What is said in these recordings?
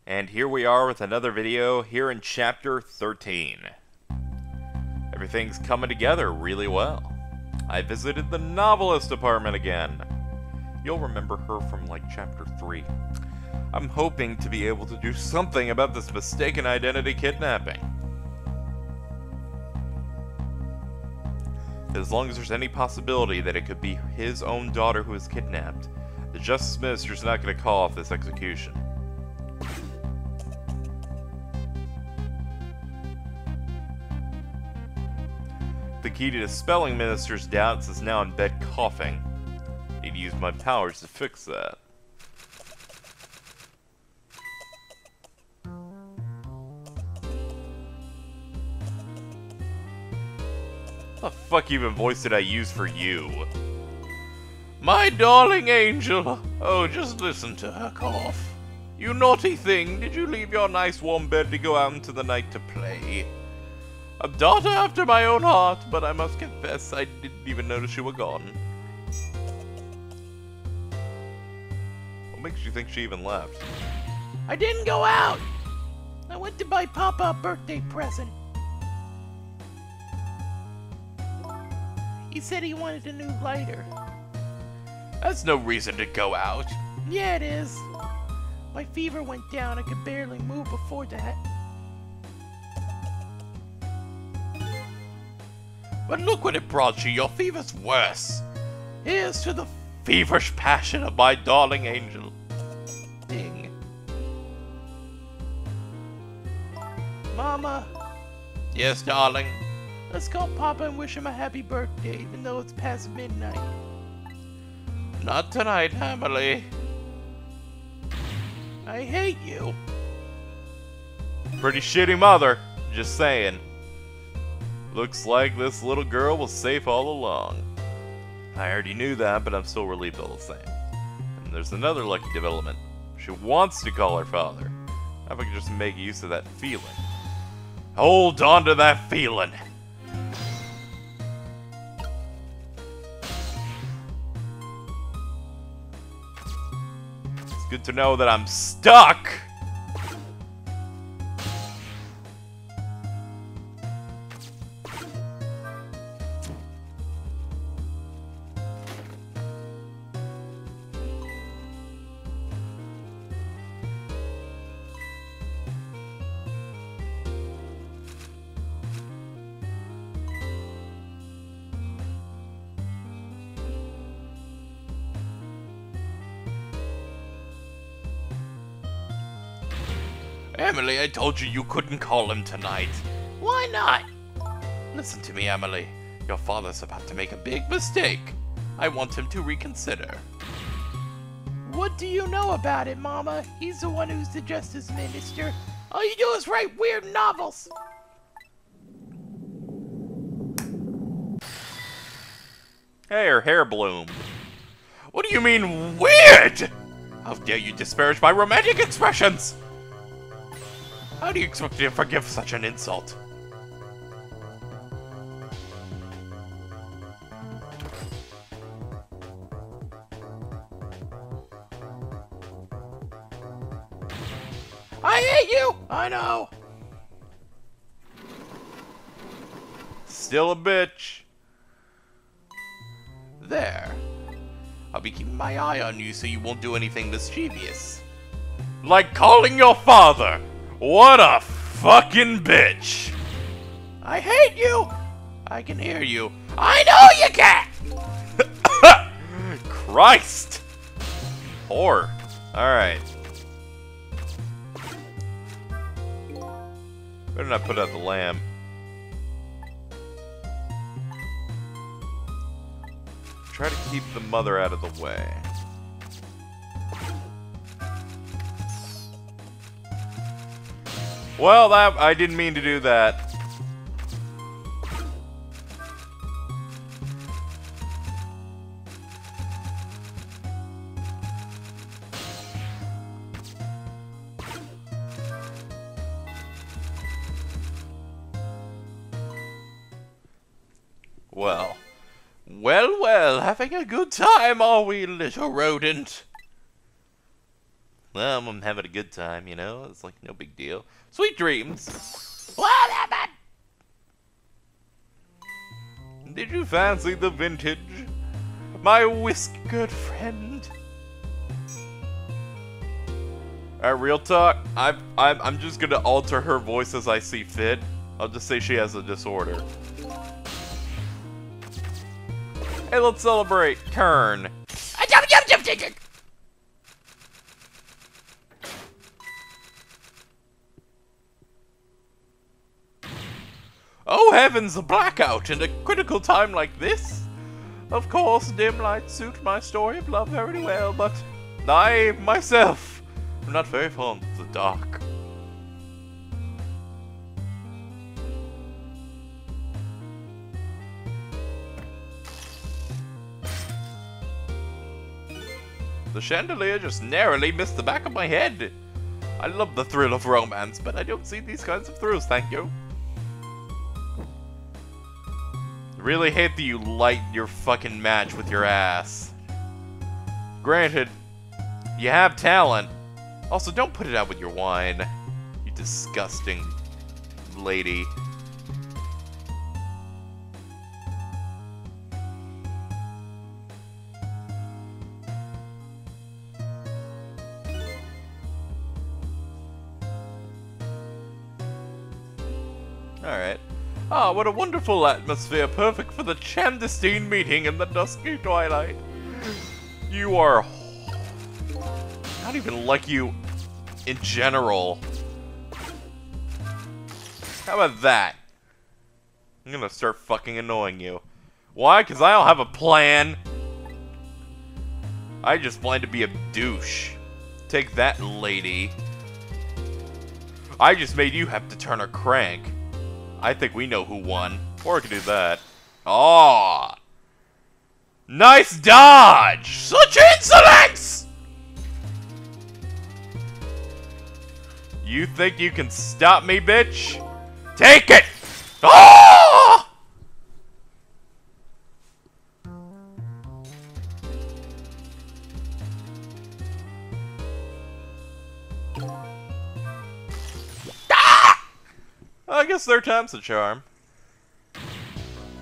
And here we are with another video here in Chapter 13. Everything's coming together really well. I visited the novelist apartment again. You'll remember her from like Chapter 3. I'm hoping to be able to do something about this mistaken identity kidnapping. As long as there's any possibility that it could be his own daughter who was kidnapped, the Justice Minister's not going to call off this execution. The key to dispelling Minister's doubts is now in bed coughing. Need to use my powers to fix that. What the fuck even voice did I use for you? My darling angel! Oh, just listen to her cough. You naughty thing, did you leave your nice warm bed to go out into the night to play? A daughter after my own heart, but I must confess I didn't even notice you were gone. What makes you think she even left? I didn't go out! I went to buy Papa a birthday present. He said he wanted a new lighter. That's no reason to go out. Yeah, it is. My fever went down. I could barely move before that. But look what it brought you. Your fever's worse. Here's to the Feverish passion of my darling angel. thing. Mama, Yes, darling. let's call Papa and wish him a happy birthday, even though it's past midnight. Not tonight, Emily. I hate you. Pretty shitty mother. Just saying. Looks like this little girl was safe all along. I already knew that, but I'm still relieved all the same. And there's another lucky development. She wants to call her father. How if I could just make use of that feeling? Hold on to that feeling! It's good to know that I'm stuck! Emily, I told you couldn't call him tonight. Why not? Listen to me, Emily. Your father's about to make a big mistake. I want him to reconsider. What do you know about it, Mama? He's the one who's the Justice Minister. All you do is write weird novels. Hey, her hair bloomed. What do you mean, weird? How dare you disparage my romantic expressions? How do you expect me to forgive such an insult? I hate you! I know! Still a bitch. There. I'll be keeping my eye on you so you won't do anything mischievous. Like calling your father! What a fucking bitch! I hate you! I can hear you. I know you can! Christ! Whore. Alright. Better not put out the lamp. Try to keep the mother out of the way. Well, I didn't mean to do that. Well, well, having a good time, are we, little rodent? well, I'm having a good time, you know? It's like no big deal. Sweet dreams. What happened? Did you fancy the vintage? My whisk-good friend. Real talk, I'm just gonna alter her voice as I see fit. I'll just say she has a disorder. Hey, let's celebrate. Turn. Oh heavens, a blackout in a critical time like this? Of course, dim lights suit my story of love very well, but I, myself, am not very fond of the dark. The chandelier just narrowly missed the back of my head. I love the thrill of romance, but I don't see these kinds of thrills, thank you. Really hate that you light your fucking match with your ass. Granted, you have talent. Also, don't put it out with your wine. You disgusting lady. Alright. Ah, what a wonderful atmosphere, perfect for the clandestine meeting in the dusky twilight. You are... I don't even like you in general. How about that? I'm gonna start fucking annoying you. Why? Because I don't have a plan. I just plan to be a douche. Take that, lady. I just made you have to turn a crank. I think we know who won. Or we could do that. Aww! Nice dodge! Such insolence! You think you can stop me, bitch? Take it! Oh! I guess third time's the charm.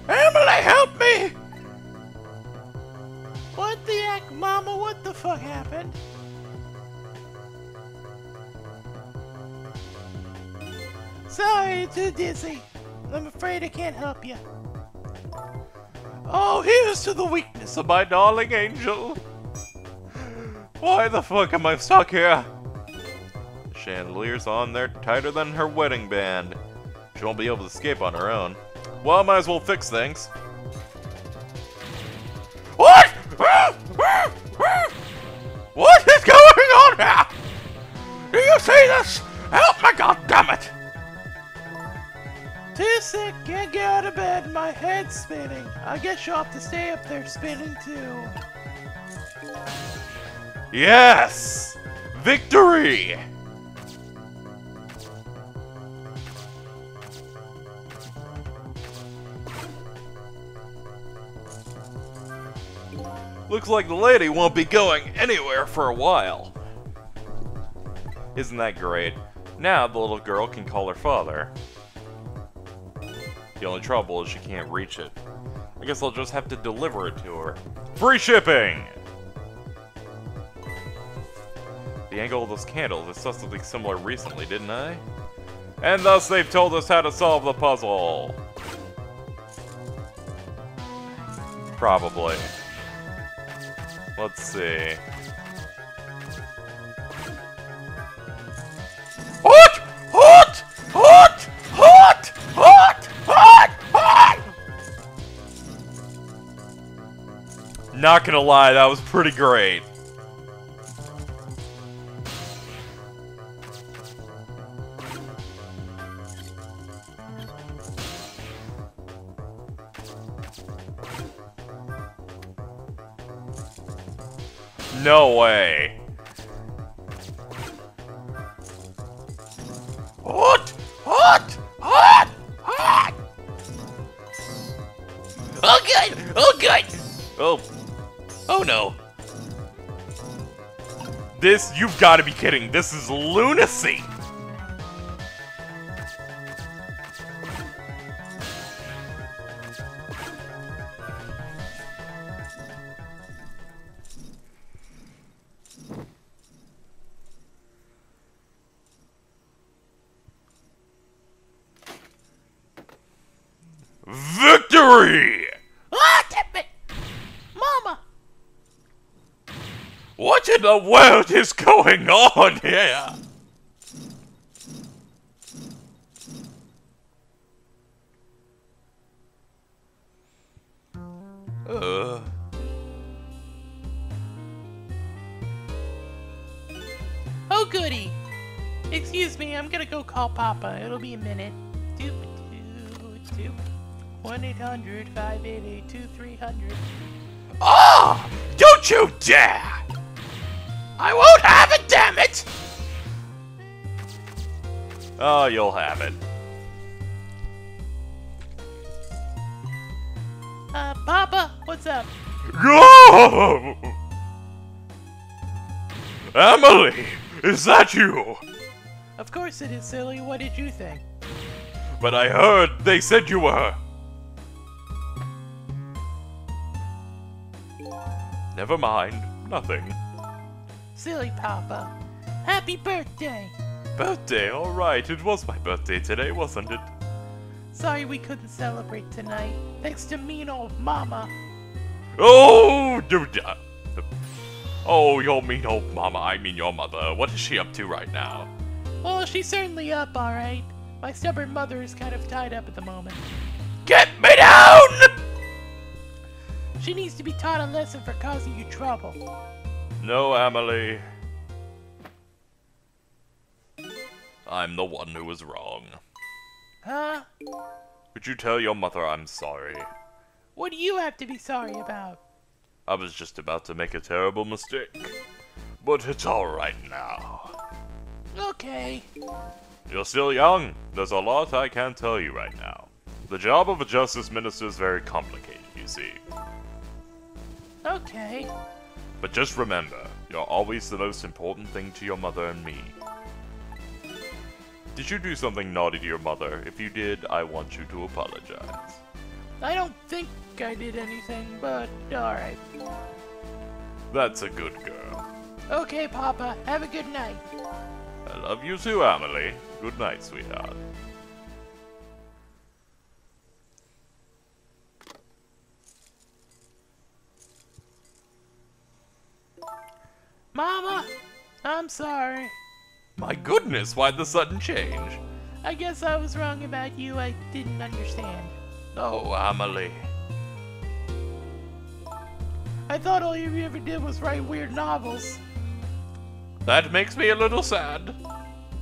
Emily, help me! What the heck, Mama? What the fuck happened? Sorry, too dizzy. I'm afraid I can't help you. Oh, here's to the weakness of my darling angel. Why the fuck am I stuck here? The chandelier's on there tighter than her wedding band. She won't be able to escape on her own. Well, I might as well fix things. What? What is going on here? Do you see this? Help me, goddammit! Too sick, can't get out of bed, my head's spinning. I guess you'll have to stay up there spinning too. Yes! Victory! Looks like the lady won't be going anywhere for a while. Isn't that great? Now the little girl can call her father. The only trouble is she can't reach it. I guess I'll just have to deliver it to her. Free shipping! The angle of those candles, I saw something similar recently, didn't I? And thus they've told us how to solve the puzzle. Probably. Let's see. Hot! Hot! Hot! Hot! Hot! Hot! Hot! Not gonna lie, that was pretty great. No way. Hot! Hot! Hot! Hot! Oh good! Oh good! Oh. Oh no. This You've got to be kidding. This is lunacy. Victory! Ah, damn it! Mama! What in the world is going on here? Oh, goody! Excuse me, I'm gonna go call Papa. It'll be a minute. 1-800-588-2300. Ah! Don't you dare! I won't have it, damn it! Oh, you'll have it. Papa, what's up? Go! Emily, is that you? Of course it is, silly. What did you think? But I heard they said you were. Never mind, nothing. Silly Papa. Happy birthday! Birthday, alright. It was my birthday today, wasn't it? Sorry we couldn't celebrate tonight. Thanks to mean old Mama. Oh, dude. Oh, your mean old mama, I mean your mother. What is she up to right now? Well, she's certainly up, alright. My stubborn mother is kind of tied up at the moment. Get me down! She needs to be taught a lesson for causing you trouble. No, Emily. I'm the one who was wrong. Huh? Could you tell your mother I'm sorry? What do you have to be sorry about? I was just about to make a terrible mistake. But it's alright now. Okay. You're still young. There's a lot I can't tell you right now. The job of a justice minister is very complicated, you see. Okay. But just remember, you're always the most important thing to your mother and me. Did you do something naughty to your mother? If you did, I want you to apologize. I don't think I did anything, but alright. That's a good girl. Okay, Papa. Have a good night. I love you too, Emily. Good night, sweetheart. Mama, I'm sorry. My goodness, why the sudden change? I guess I was wrong about you. I didn't understand. Oh, Emily. I thought all you ever did was write weird novels. That makes me a little sad.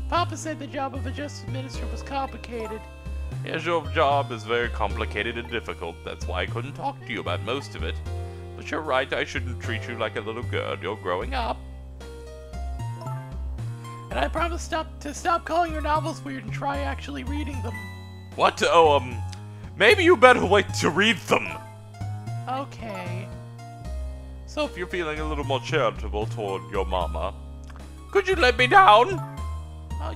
Papa said the job of a justice minister was complicated. Yes, your job is very complicated and difficult. That's why I couldn't talk to you about most of it. But you're right, I shouldn't treat you like a little girl. You're growing up. And I promise to stop calling your novels weird and try actually reading them. What? Oh, maybe you better wait to read them. Okay. So if you're feeling a little more charitable toward your mama, could you let me down?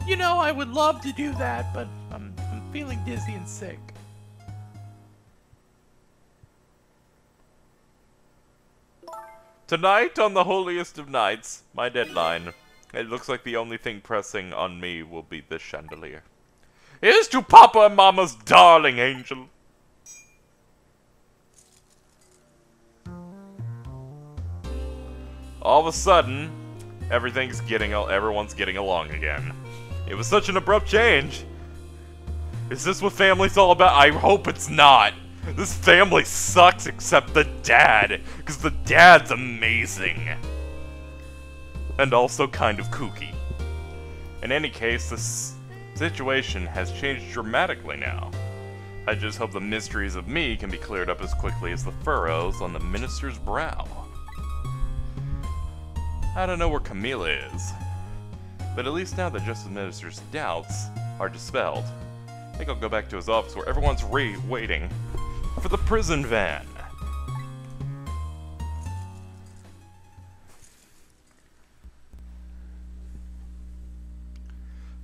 You know, I would love to do that, but I'm feeling dizzy and sick. Tonight, on the holiest of nights, my deadline. It looks like the only thing pressing on me will be this chandelier. Here's to Papa and Mama's darling angel. All of a sudden, everyone's getting along again. It was such an abrupt change. Is this what family's all about? I hope it's not. This family sucks except the dad, because the dad's amazing. And also kind of kooky. In any case, this situation has changed dramatically now. I just hope the mysteries of me can be cleared up as quickly as the furrows on the minister's brow. I don't know where Camila is, but at least now the Justice Minister's doubts are dispelled. I think I'll go back to his office where everyone's waiting for the prison van.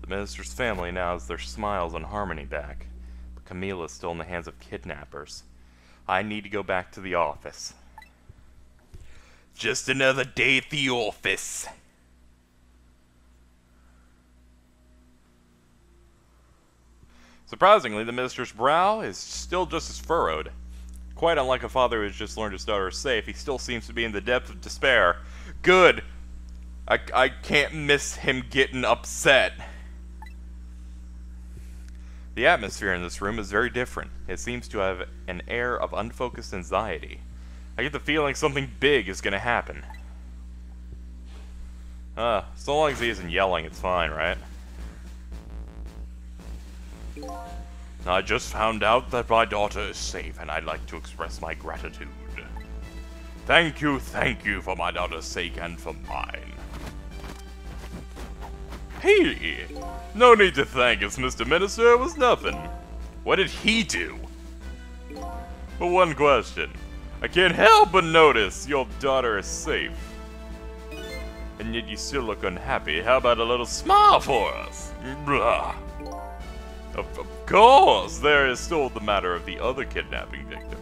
The minister's family now has their smiles and harmony back, but Camille is still in the hands of kidnappers. I need to go back to the office. Just another day at the office. Surprisingly, the minister's brow is still just as furrowed. Quite unlike a father who has just learned his daughter is safe, he still seems to be in the depth of despair. Good! I can't miss him getting upset. The atmosphere in this room is very different. It seems to have an air of unfocused anxiety. I get the feeling something big is gonna happen. So long as he isn't yelling, it's fine, right? I just found out that my daughter is safe, and I'd like to express my gratitude. Thank you for my daughter's sake and for mine. Hey! No need to thank us, Mr. Minister, it was nothing. What did he do? But one question. I can't help but notice your daughter is safe. And yet you still look unhappy. How about a little smile for us? Blah. Of course, there is still the matter of the other kidnapping victim.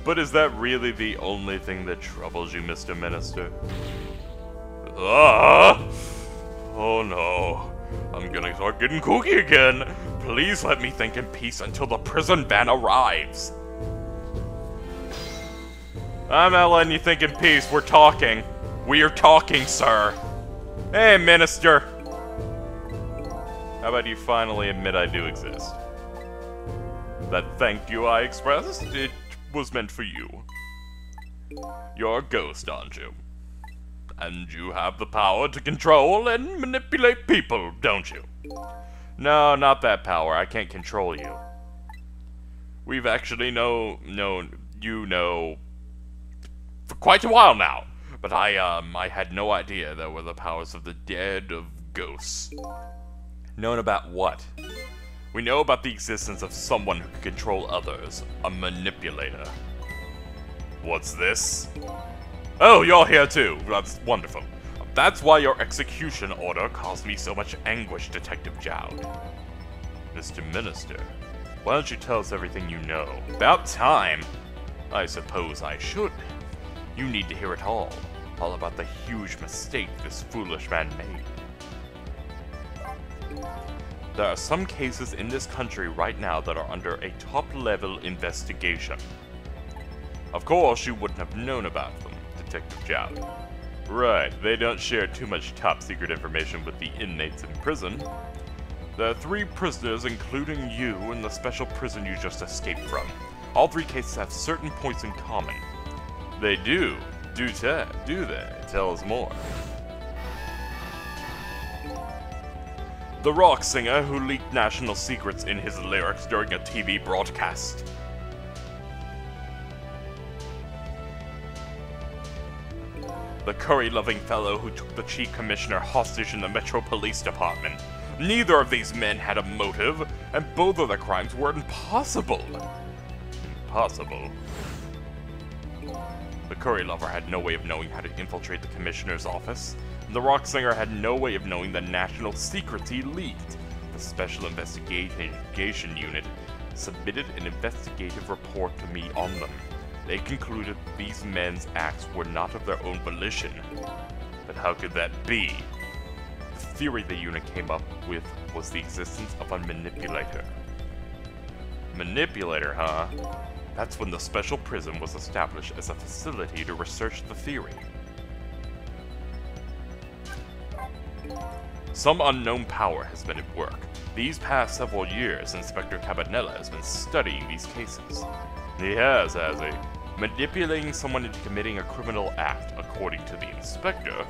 But is that really the only thing that troubles you, Mr. Minister? Oh no. I'm gonna start getting kooky again. Please let me think in peace until the prison van arrives. I'm not letting you think in peace. We're talking. We are talking, sir. Hey, Minister. How about you finally admit I do exist? That thank you I expressed, it was meant for you. You're a ghost, aren't you? And you have the power to control and manipulate people, don't you? No, not that power. I can't control you. We've actually known you for quite a while now. But I had no idea there were the powers of the dead of ghosts. Known about what? We know about the existence of someone who can control others, a manipulator. What's this? Oh, you're here too. That's wonderful. That's why your execution order caused me so much anguish, Detective Jowd. Mr. Minister, why don't you tell us everything you know? About time. I suppose I should. You need to hear it all about the huge mistake this foolish man made. There are some cases in this country right now that are under a top-level investigation. Of course, you wouldn't have known about them, Detective Jowd. Right, they don't share too much top-secret information with the inmates in prison. There are 3 prisoners, including you, in the special prison you just escaped from. All 3 cases have certain points in common. They do. Do they? Tell us more. The rock singer who leaked national secrets in his lyrics during a TV broadcast. The curry-loving fellow who took the chief commissioner hostage in the Metro Police Department. Neither of these men had a motive, and both of the crimes were impossible. Impossible? The curry lover had no way of knowing how to infiltrate the commissioner's office. The rock singer had no way of knowing the national secrets he leaked. The Special Investigation Unit submitted an investigative report to me on them. They concluded these men's acts were not of their own volition. But how could that be? The theory the unit came up with was the existence of a manipulator. Manipulator, huh? That's when the special prison was established as a facility to research the theory. Some unknown power has been at work. These past several years, Inspector Cabanella has been studying these cases. He has he? Manipulating someone into committing a criminal act, according to the inspector.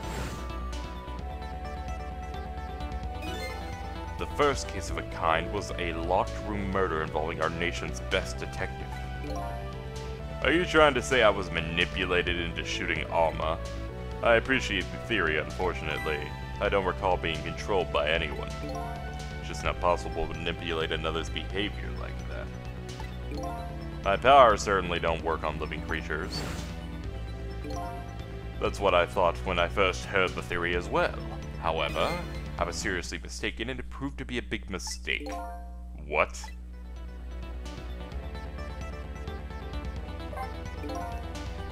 The first case of a kind was a locked room murder involving our nation's best detective. Are you trying to say I was manipulated into shooting Alma? I appreciate the theory, unfortunately. I don't recall being controlled by anyone. It's just not possible to manipulate another's behavior like that. My powers certainly don't work on living creatures. That's what I thought when I first heard the theory as well. However, I was seriously mistaken, and it proved to be a big mistake. What?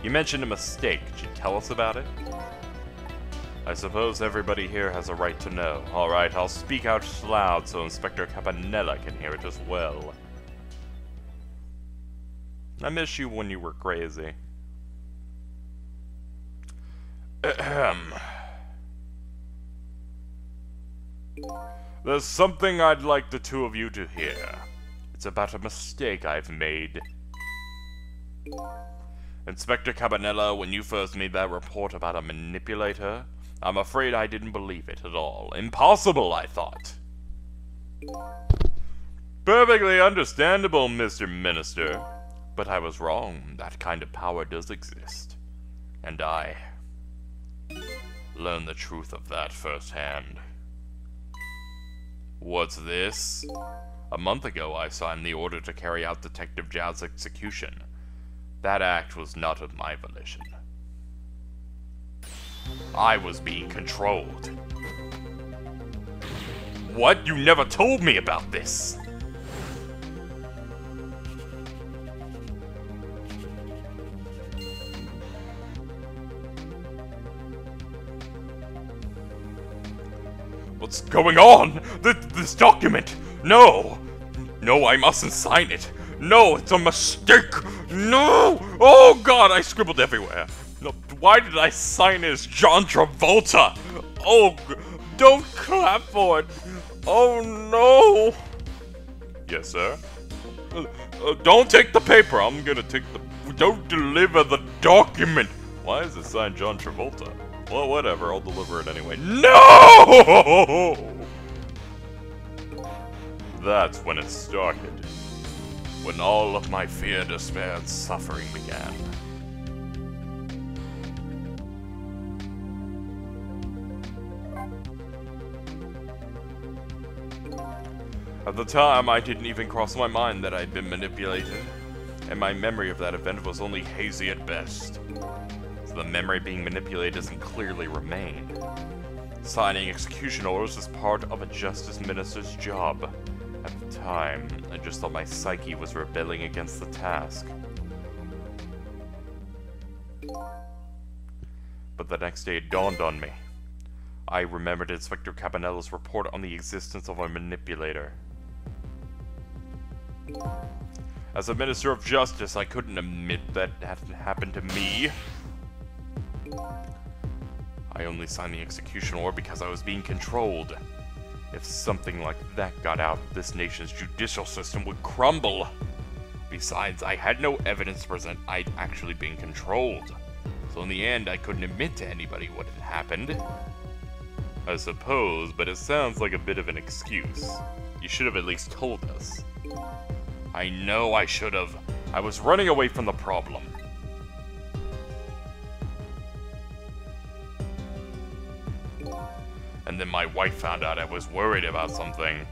You mentioned a mistake. Could you tell us about it? I suppose everybody here has a right to know. Alright, I'll speak out loud so Inspector Campanella can hear it as well. I miss you when you were crazy. Ahem. There's something I'd like the two of you to hear. It's about a mistake I've made. Inspector Campanella, when you first made that report about a manipulator, I'm afraid I didn't believe it at all. Impossible, I thought. Perfectly understandable, Mr. Minister. But I was wrong. That kind of power does exist. And I learned the truth of that firsthand. What's this? A month ago, I signed the order to carry out Detective Zhao's execution. That act was not of my volition. I was being controlled. What? You never told me about this! What's going on? This document! No! No, I mustn't sign it! No, it's a mistake! No! Oh god, I scribbled everywhere! No, why did I sign as John Travolta? Oh, don't clap for it! Oh no! Yes, sir? Don't take the paper, I'm gonna take the... Don't deliver the document! Why is it signed John Travolta? Well, whatever, I'll deliver it anyway. No! That's when it started. When all of my fear, despair, and suffering began. At the time, I didn't even cross my mind that I'd been manipulated, and my memory of that event was only hazy at best. So the memory being manipulated doesn't clearly remain. Signing execution orders is part of a justice minister's job. At the time, I just thought my psyche was rebelling against the task. But the next day it dawned on me. I remembered Inspector Campanella's report on the existence of a manipulator. As a Minister of Justice, I couldn't admit that hadn't happened to me. I only signed the execution order because I was being controlled. If something like that got out, this nation's judicial system would crumble. Besides, I had no evidence to present I'd actually been controlled. So in the end, I couldn't admit to anybody what had happened. I suppose, but it sounds like a bit of an excuse. You should have at least told us. I know I should have. I was running away from the problem. And then my wife found out I was worried about something.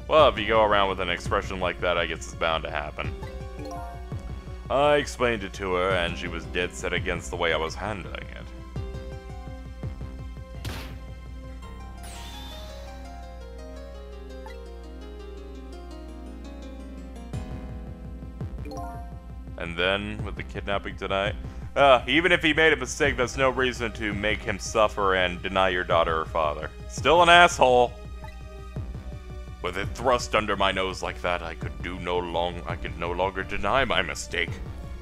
Well, if you go around with an expression like that, I guess it's bound to happen. I explained it to her, and she was dead set against the way I was handling it. And then, with the kidnapping tonight, even if he made a mistake, that's no reason to make him suffer and deny your daughter her father. Still an asshole. With it thrust under my nose like that, I could no longer deny my mistake.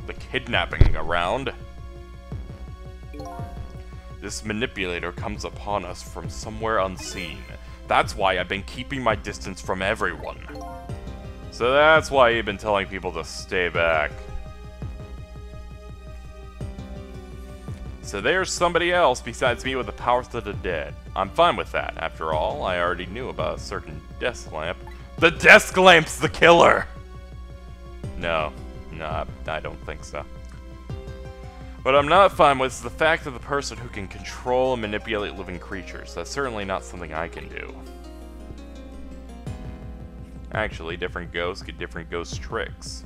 The kidnapping around. This manipulator comes upon us from somewhere unseen. That's why I've been keeping my distance from everyone. So that's why you've been telling people to stay back. So there's somebody else besides me with the powers of the dead. I'm fine with that. After all, I already knew about a certain desk lamp. The desk lamp's the killer! No, I don't think so. What I'm not fine with is the fact of the person who can control and manipulate living creatures. That's certainly not something I can do. Actually, different ghosts get different ghost tricks.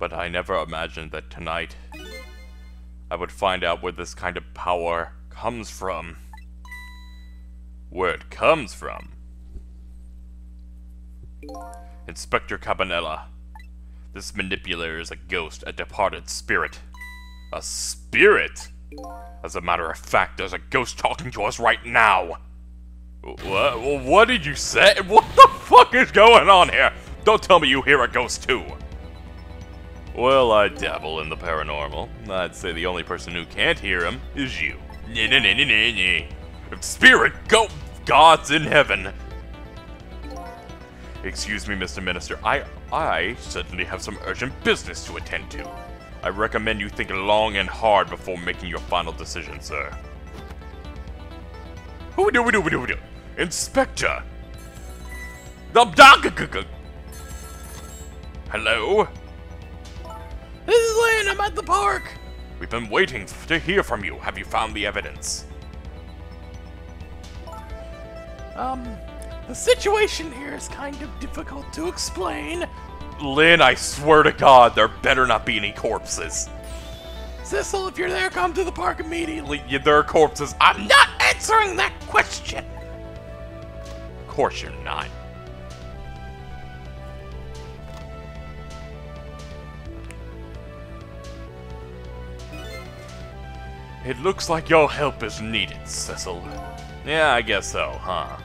But I never imagined that tonight I would find out where this kind of power comes from. Where it comes from. Inspector Cabanela. This manipulator is a ghost, a departed spirit. A spirit? As a matter of fact, there's a ghost talking to us right now. What did you say? What the fuck is going on here? Don't tell me you hear a ghost too. Well, I dabble in the paranormal. I'd say the only person who can't hear him is you. Spirit, go! God's in heaven. Excuse me, Mr. Minister. I certainly have some urgent business to attend to. I recommend you think long and hard before making your final decision, sir. Inspector! Hello? This is Lynn, I'm at the park! We've been waiting to hear from you. Have you found the evidence? The situation here is kind of difficult to explain. Lynn, I swear to God, there better not be any corpses. Cecil, if you're there, come to the park immediately. Yeah, there are corpses. I'm not answering that question! Of course you're not. It looks like your help is needed, Cecil. Yeah, I guess so, huh?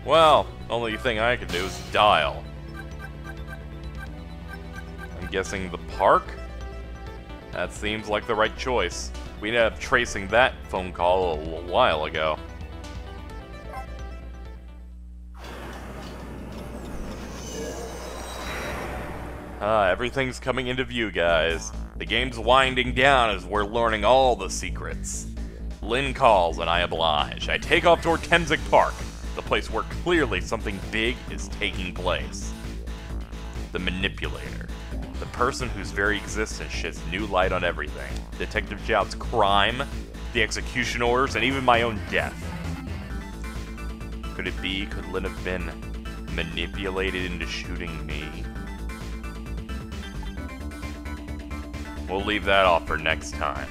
Well, only thing I can do is dial. I'm guessing the park? That seems like the right choice. We ended up tracing that phone call a little while ago. Everything's coming into view, guys. The game's winding down as we're learning all the secrets. Lynn calls and I oblige. I take off toward Temsic Park, the place where clearly something big is taking place. The Manipulator. The person whose very existence sheds new light on everything. Detective Jout's crime, the execution orders, and even my own death. Could it be? Could Lynn have been manipulated into shooting me? We'll leave that off for next time.